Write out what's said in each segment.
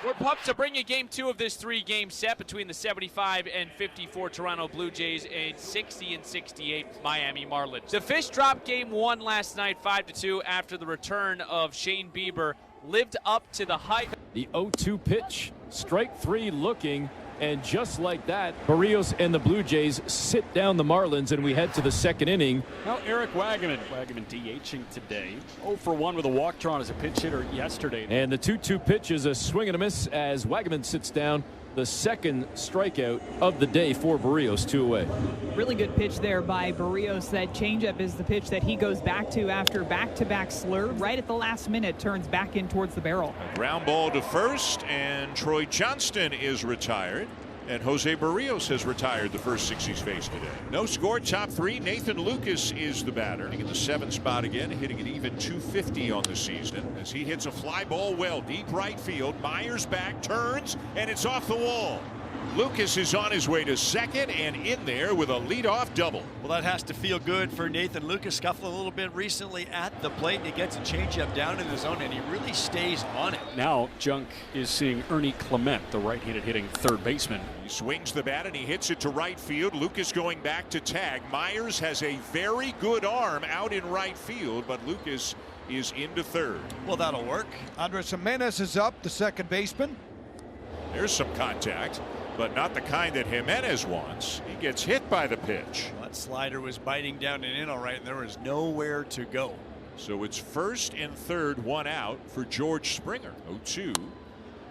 We're pumped to bring you game 2 of this 3-game set between the 75 and 54 Toronto Blue Jays and 60 and 68 Miami Marlins. The Fish dropped game 1 last night 5-2 after the return of Shane Bieber lived up to the hype. The 0-2 pitch, strike 3 looking, and just like that, Berrios and the Blue Jays sit down the Marlins, and we head to the second inning. Now Eric Wagaman DHing today. 0 for 1 with a walk drawn as a pinch hitter yesterday. And the 2-2 pitch is a swing and a miss as Wagaman sits down. The second strikeout of the day for Berrios, 2 away. Really good pitch there by Berrios. That changeup is the pitch that he goes back to after back-to-back slurve. Right at the last minute, turns back in towards the barrel. A ground ball to first, and Troy Johnston is retired. And Jose Berrios has retired the first 6 he's faced today. No score, top 3. Nathan Lucas is the batter. In the 7th spot again, hitting an even .250 on the season as he hits a fly ball well deep right field. Myers back, turns, and it's off the wall. Lucas is on his way to second and in there with a leadoff double. Well, that has to feel good for Nathan Lucas. Scuffled a little bit recently at the plate, and he gets a changeup down in the zone, and he really stays on it. Now Junk is seeing Ernie Clement, the right-handed hitting third baseman. He swings the bat and he hits it to right field. Lucas going back to tag. Myers has a very good arm out in right field, but Lucas is into third. Well, that'll work. Andrés Giménez is up, the second baseman. There's some contact, but not the kind that Giménez wants. He gets hit by the pitch. Well, that slider was biting down and in all right, and there was nowhere to go. So it's first and third, 1 out for George Springer. 0-2,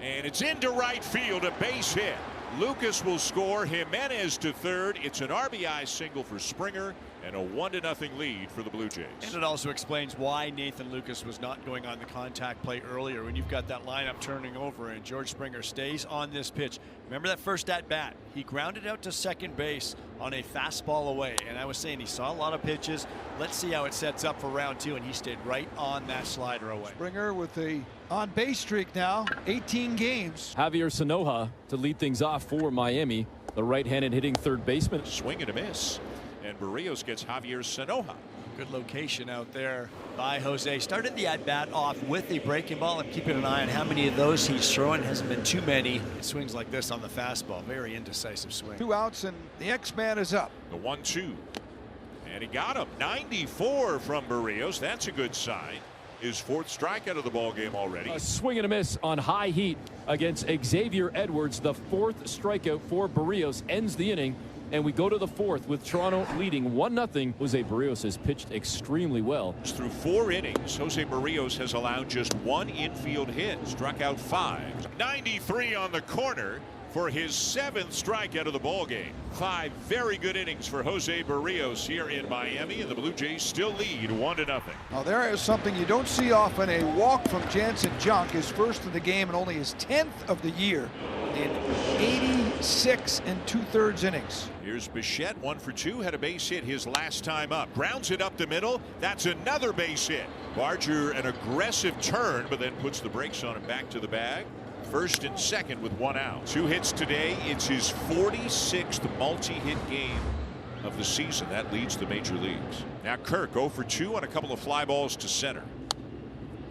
and it's into right field, a base hit. Lucas will score. Giménez to third. It's an RBI single for Springer and a 1-0 lead for the Blue Jays. And it also explains why Nathan Lucas was not going on the contact play earlier when you've got that lineup turning over and George Springer stays on this pitch. Remember that first at bat? He grounded out to second base on a fastball away. And I was saying he saw a lot of pitches. Let's see how it sets up for round 2. And he stayed right on that slider away. Springer with a on-base streak now, 18 games. Javier Sanoja to lead things off for Miami, the right-handed hitting third baseman. Swing and a miss. And Berrios gets Javier Sanoja. Good location out there by Jose. Started the at-bat off with a breaking ball. I'm keeping an eye on how many of those he's throwing. Hasn't been too many. It swings like this on the fastball. Very indecisive swing. 2 outs and the X-Man is up. The 1-2. And he got him. 94 from Berrios. That's a good sign. His 4th strikeout of the ball game already. A swing and a miss on high heat against Xavier Edwards. The 4th strikeout for Berrios ends the inning. And we go to the 4th with Toronto leading 1-0. Jose Berrios has pitched extremely well. Through 4 innings, Jose Berrios has allowed just 1 infield hit, struck out 5. 93 on the corner for his 7th strikeout of the ball game. 5 very good innings for Jose Berrios here in Miami, and the Blue Jays still lead 1-0. Now there is something you don't see often, a walk from Jansen Junk, his first of the game and only his 10th of the year in 86 2/3 innings. Here's Bichette, 1 for 2, had a base hit his last time up. Grounds it up the middle. That's another base hit. Barger, an aggressive turn, but then puts the brakes on him back to the bag. First and second with 1 out. 2 hits today. It's his 46th multi-hit game of the season. That leads the major leagues. Now Kirk 0 for 2 on a couple of fly balls to center.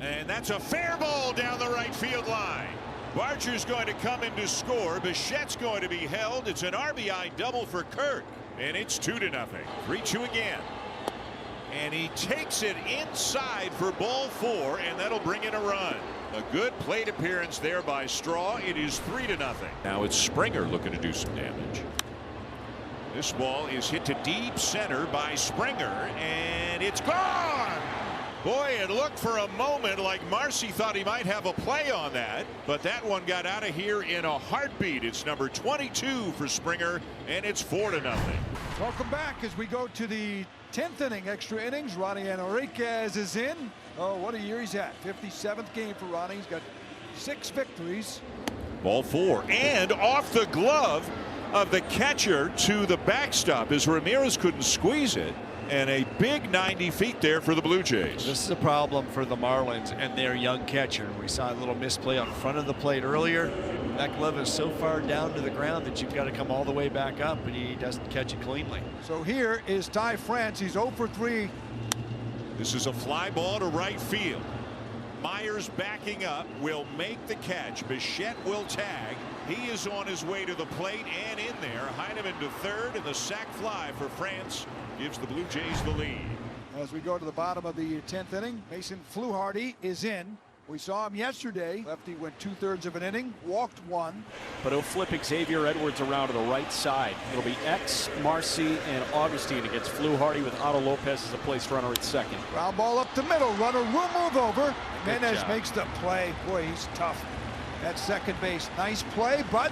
And that's a fair ball down the right field line. Barger's going to come in to score. Bichette's going to be held. It's an RBI double for Kirk. And it's 2-0. 3-2 again. And he takes it inside for ball 4, and that'll bring in a run. A good plate appearance there by Straw. It is 3-0. Now it's Springer looking to do some damage. This ball is hit to deep center by Springer, and it's gone. Boy, it looked for a moment like Marcy thought he might have a play on that, but that one got out of here in a heartbeat. It's number 22 for Springer, and it's 4-0. Welcome back as we go to the 10th inning, extra innings. Ronnie Enriquez is in. Oh, what a year he's had. 57th game for Ronnie. He's got 6 victories. Ball 4, and off the glove of the catcher to the backstop as Ramirez couldn't squeeze it. And a big 90 feet there for the Blue Jays. This is a problem for the Marlins and their young catcher. We saw a little misplay on front of the plate earlier. That glove is so far down to the ground that you've got to come all the way back up, and he doesn't catch it cleanly. So here is Ty France. He's 0 for 3. This is a fly ball to right field. Myers backing up, will make the catch. Bichette will tag. He is on his way to the plate and in there. Heineman to third, and the sac fly for France gives the Blue Jays the lead. As we go to the bottom of the 10th inning, Mason Fluharty is in. We saw him yesterday. Lefty went 2/3 of an inning, walked one. But he'll flip Xavier Edwards around to the right side. It'll be X, Marcy, and Augustine against Fluharty with Otto Lopez as a place runner at second. Ground ball up the middle. Runner will move over. Good Giménez job. makes the play. Boy, he's tough at second base. Nice play, but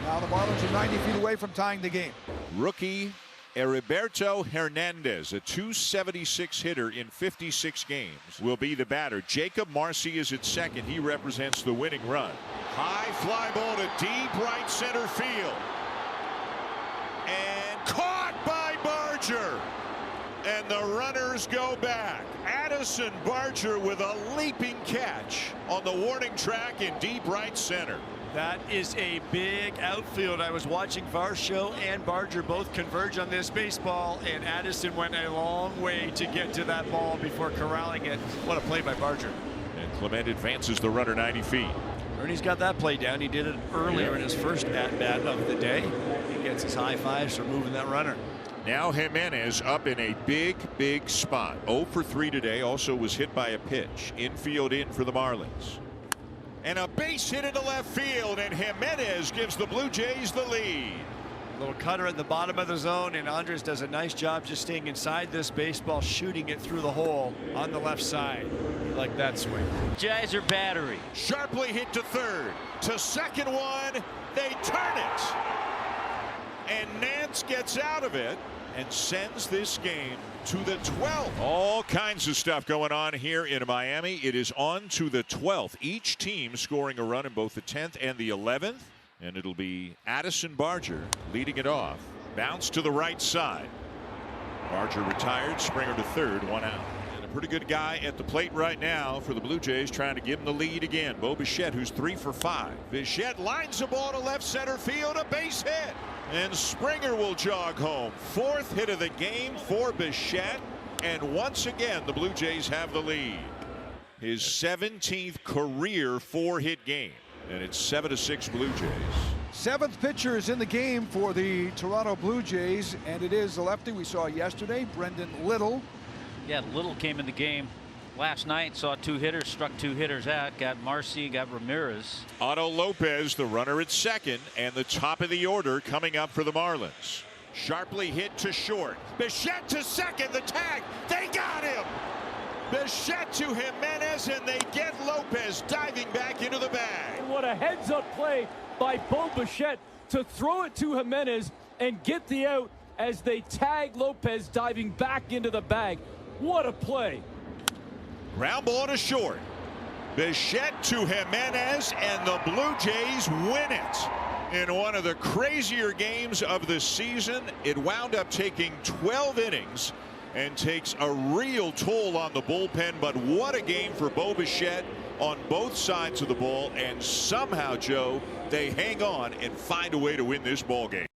now the Marlins are 90 feet away from tying the game. Rookie Heriberto Hernandez, a .276 hitter in 56 games, will be the batter. Jacob Marcy is at second. He represents the winning run. High fly ball to deep right center field. And caught by Barger. And the runners go back. Addison Barger with a leaping catch on the warning track in deep right center. That is a big outfield. I was watching Varsho and Barger both converge on this baseball, and Addison went a long way to get to that ball before corralling it. What a play by Barger. And Clement advances the runner 90 feet. Ernie's got that play down. He did it earlier in his first at-bat of the day. He gets his high fives for moving that runner. Now Giménez up in a big spot. 0 for 3 today. Also was hit by a pitch. Infield in for the Marlins. And a base hit into left field, and Giménez gives the Blue Jays the lead. Little cutter at the bottom of the zone, and Andrés does a nice job just staying inside this baseball, shooting it through the hole on the left side. Like that swing. Geyser battery. Sharply hit to third. To second one. They turn it. And Nance gets out of it and sends this game to the 12th. All kinds of stuff going on here in Miami. It is on to the 12th. Each team scoring a run in both the 10th and the 11th. And it'll be Addison Barger leading it off. Bounce to the right side. Barger retired. Springer to third. 1 out. And a pretty good guy at the plate right now for the Blue Jays, trying to give him the lead again. Bo Bichette, who's 3 for 5. Bichette lines the ball to left center field. A base hit. And Springer will jog home. 4th hit of the game for Bichette. And once again, the Blue Jays have the lead. His 17th career 4-hit game. And it's 7-6 Blue Jays. 7th pitcher is in the game for the Toronto Blue Jays, and it is the lefty we saw yesterday, Brendon Little. Yeah, Little came in the game last night, saw 2 hitters, struck 2 hitters out, got Marcy, got Ramirez. Otto Lopez, the runner at second, and the top of the order coming up for the Marlins. Sharply hit to short. Bichette to second, the tag. They got him. Bichette to Giménez, and they get Lopez diving back into the bag. What a heads-up play by Bo Bichette to throw it to Giménez and get the out as they tag Lopez diving back into the bag. What a play. Ground ball to short. Bichette to Giménez, and the Blue Jays win it. In one of the crazier games of the season, it wound up taking 12 innings and takes a real toll on the bullpen. But what a game for Bo Bichette on both sides of the ball, and somehow, Joe, they hang on and find a way to win this ball game.